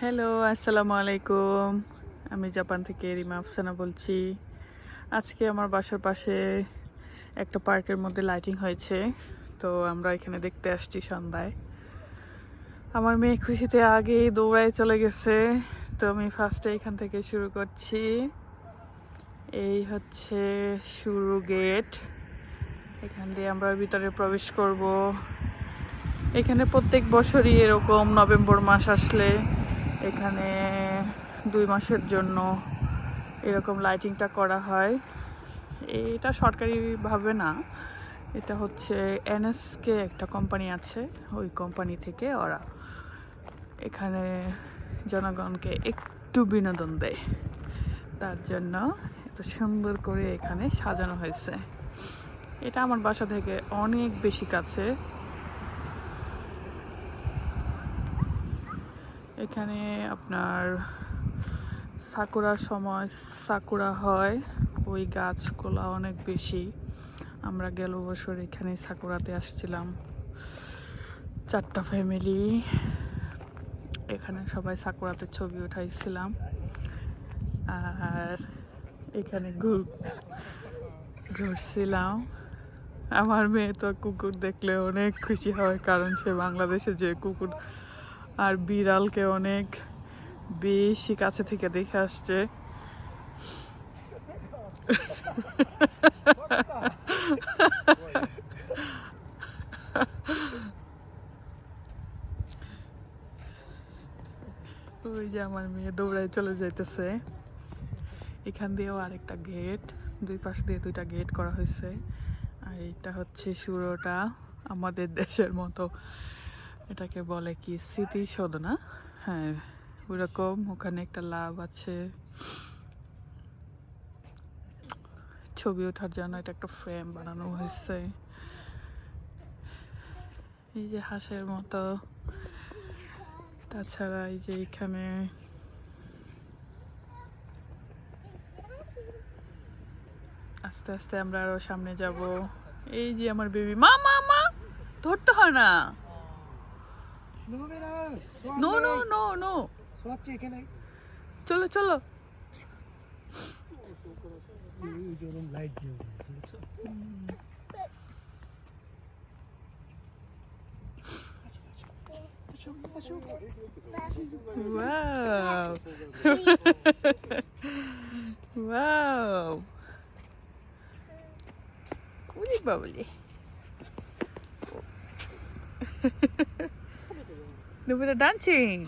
Hello, আসসালামু আলাইকুম। আমি জাপান থেকে রিমা আফসানা বলছি। আজকে আমার বাসার পাশে একটা পার্কের মধ্যে লাইটিং হয়েছে, তো আমরা এখানে দেখতে আসছি সন্ধ্যায়। আমার মেয়ে খুশিতে আগেই দৌড়ায় চলে গেছে, তো আমি ফার্স্টে এখান থেকে শুরু করছি। এই হচ্ছে শুরু গেট, এখান দিয়ে আমরা ভিতরে প্রবেশ করব। এখানে প্রত্যেক বছরই এরকম নভেম্বর মাস আসলে এখানে 2 মাসের জন্য এরকম লাইটিংটা করা হয়। এটা সরকারিভাবে না, এটা হচ্ছে এনএসকে একটা কোম্পানি আছে, ওই কোম্পানি থেকে ওরা এখানে জনগণকে একটু বিনোদন দেয়, তার জন্য এত সুন্দর করে এখানে সাজানো হয়েছে। এটা আমার বাসা থেকে অনেক বেশি কাছে। এখানে আপনার সাকুরার সময় সাকুরা হয়, ওই গাছগুলো অনেক বেশি। আমরা গেল বছর এখানে সাকুরাতে আসছিলাম, 4টা ফ্যামিলি। এখানে সবাই সাকুরাতে ছবি উঠাইছিলাম। আর এখানে ঘুরছিলাম। আমার মেয়ে তো কুকুর দেখলে অনেক খুশি হয়, কারণ সে বাংলাদেশে যে কুকুর আর বিড়ালকে অনেক বেশি কাছে থেকে দেখে আসছে। ওই যে আমার মেয়ে দৌড়ায় চলে যাইতেছে। এখান দিয়েও আরেকটা গেট, দুই পাশ দিয়ে 2টা গেট করা হয়েছে। আর এটা হচ্ছে শুরুটা আমাদের দেশের মতো, এটাকে বলে কি স্মৃতিসৌধ না? হ্যাঁ, ওরকম। ওখানে একটা লাভ আছে, ছবি ওঠার জন্য এটা একটা ফ্রেম বানানো হয়েছে। এই যে হাঁসের মতো। তাছাড়া এই যে এখানে আস্তে আস্তে আমরা আরো সামনে যাব। এই যে আমার বেবি, মা মা মা, ধরতে হয় না। নো নো নো নো, চলো চলো। Wow. Wow. Uli bauli. They're dancing.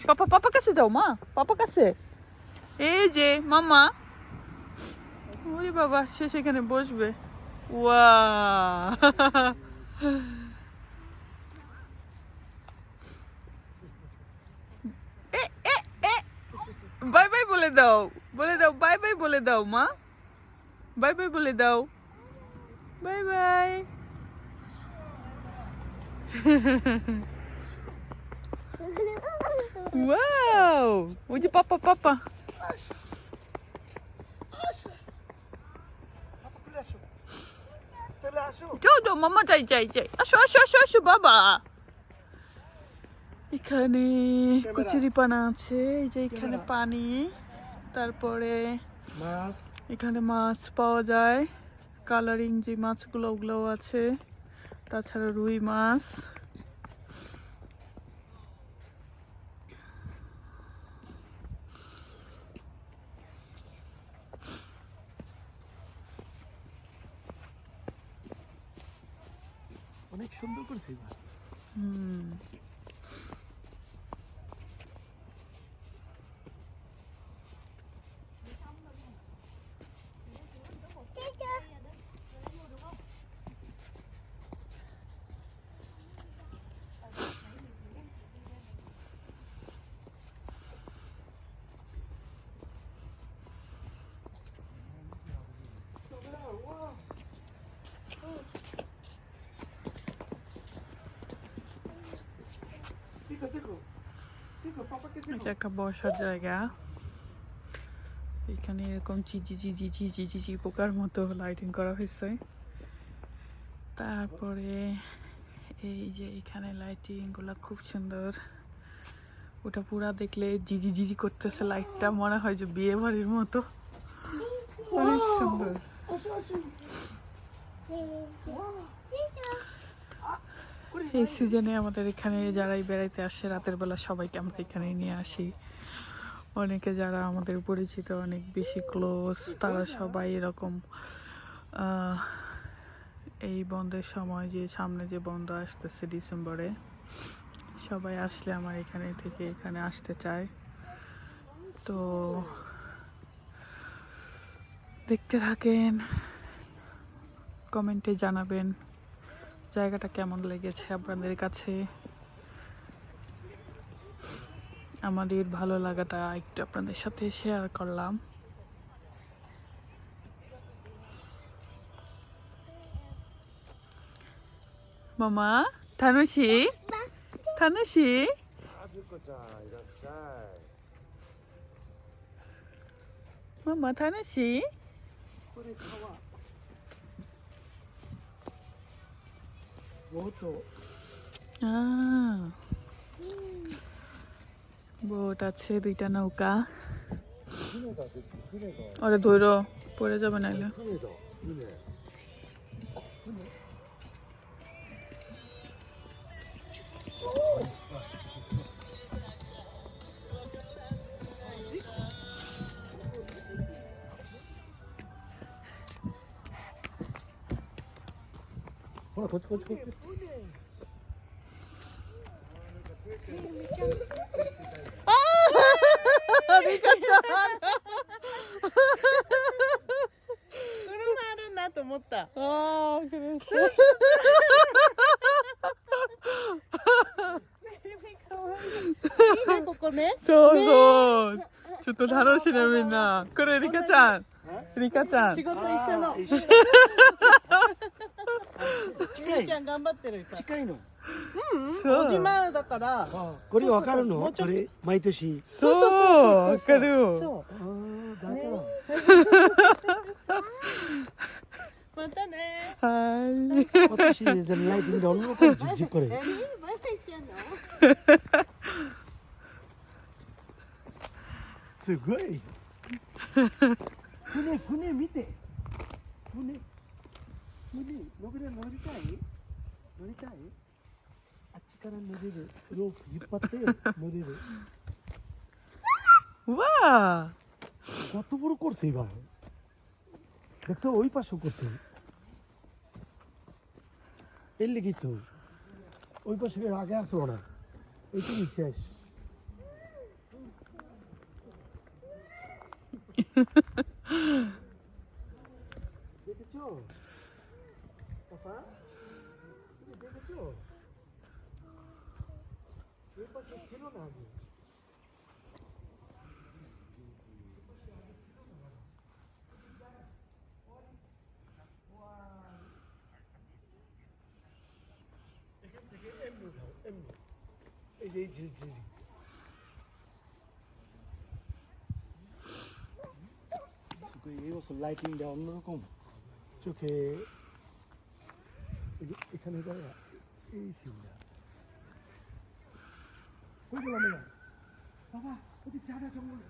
Papa কাছে যাও মা, পাপা কাছে। এই যে মামা। ওরে বাবা, সে সেখানে বসবে। ওয়াও। বাই বাই বলে দাও, বলে দাও বাই বাই বলে দাও মা, বাই বাই বলে দাও, বাই বাই। ওয়াও, ওই যে পাপা পাপা। যাও যাও মামা, যাই যাই যাই, আসো আসো আসো আসো বাবা। এখানে কচুরিপানা আছে, এই যে এখানে পানি, তারপরে এখানে মাছ পাওয়া যায়, কালারিং যে মাছগুলো ওগুলোও আছে, তাছাড়া রুই মাছ। অনেক সুন্দর করছে। এটা একটা বসার জায়গা। এখানে এরকম চিচি চিচি চিচি চিচি পোকার মতো লাইটিং করা হয়েছে। তারপরে এই যে এখানে লাইটিং গুলা খুব সুন্দর, ওটা পুরা দেখলে জিজি জিজি করতেছে লাইটটা, মনে হয় যে বিয়ে বাড়ির মতো, অনেক সুন্দর। এই সিজনে আমাদের এখানে যারাই বেড়াইতে আসে রাতের বেলা সবাইকে আমরা এখানে নিয়ে আসি। অনেকে যারা আমাদের পরিচিত, অনেক বেশি ক্লোজ, তারা সবাই এরকম এই বন্ধের সময়, যে সামনে যে বন্ধ আসতেছে ডিসেম্বরে, সবাই আসলে আমার এখানে থেকে এখানে আসতে চায়। তো দেখতে থাকেন, কমেন্টে জানাবেন জায়গাটা কেমন লেগেছে আপনাদের কাছে। আমাদের ভালো লাগাটা একটু আপনাদের সাথে শেয়ার করলাম। মামা 타누시 타누시 মামা 타누시 বোট আছে, দুইটা নৌকা। ওরে ধরো, পড়ে যাবে নাইলে।そうちょっと楽しいねみんな。これリカちゃん、リカちゃん。仕事一緒の。近い。ちゃん頑張ってるから。近いの。そう小島だから。これわかるの？これ毎年。そうわかるよ。そう。またね。はい。 私ライティング얼마나 직직거려.すごい。船見て。船乗りたい？乗りたい？あっちから乗れる。ロープ引っ張って乗れる。 와. কত বড় করছে এবার। দেখছো ওই পাশে করছে। এর লিগি তো ওই পাশে আগে আসলো না। এইটুকুই শেষ। দেখেছো? পাপা? তুমি দেখেছো? এই পাশে ছিল না আগে। এখান থেকে এমনি উঠাও, এমনি। এই যে এই ঝিলঝিলি। এই বছর লাইটিংটা অন্যরকম। চোখে এখানে যাওয়া এই সিনটা। কই গেলাম না? বাবা, ওই চাটা জঙ্গল।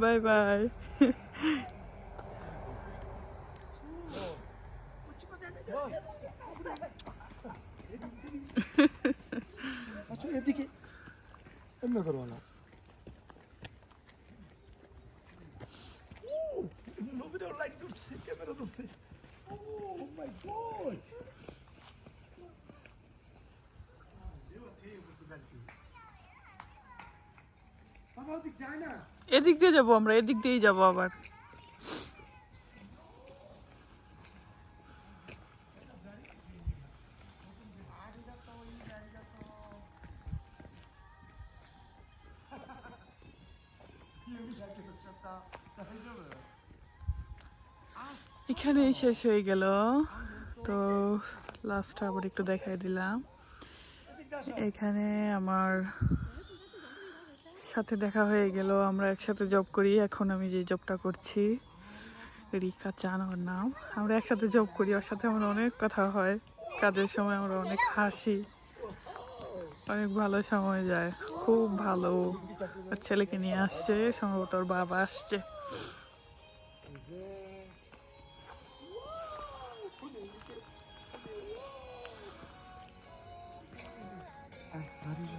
Bye bye. আচ্ছা এদিকে এমনি করবো না। নবীরাও লাইট ধরছে, ক্যামেরা ধরছে। ও মাই গড। বাবা ওদিক যায় না। এদিক দিয়ে যাবো আমরা, এদিক দিয়েই যাবো আবার। এখানেই শেষ হয়ে গেল। তো লাস্টটা আবার একটু দেখাই দিলাম। এখানে আমার সাথে দেখা হয়ে গেল, আমরা একসাথে জব করি। এখন আমি যে জবটা করছি রিকা চান ওর নাম। আমরা একসাথে জব করি, ওর সাথে আমার অনেক কথা হয়, কাজের সময় আমরা অনেক হাসি, অনেক ভালো সময় যায়, খুব ভালো। ওর ছেলেকে নিয়ে আসছে, সম্ভবত ওর বাবা আসছে।あ、あれだ。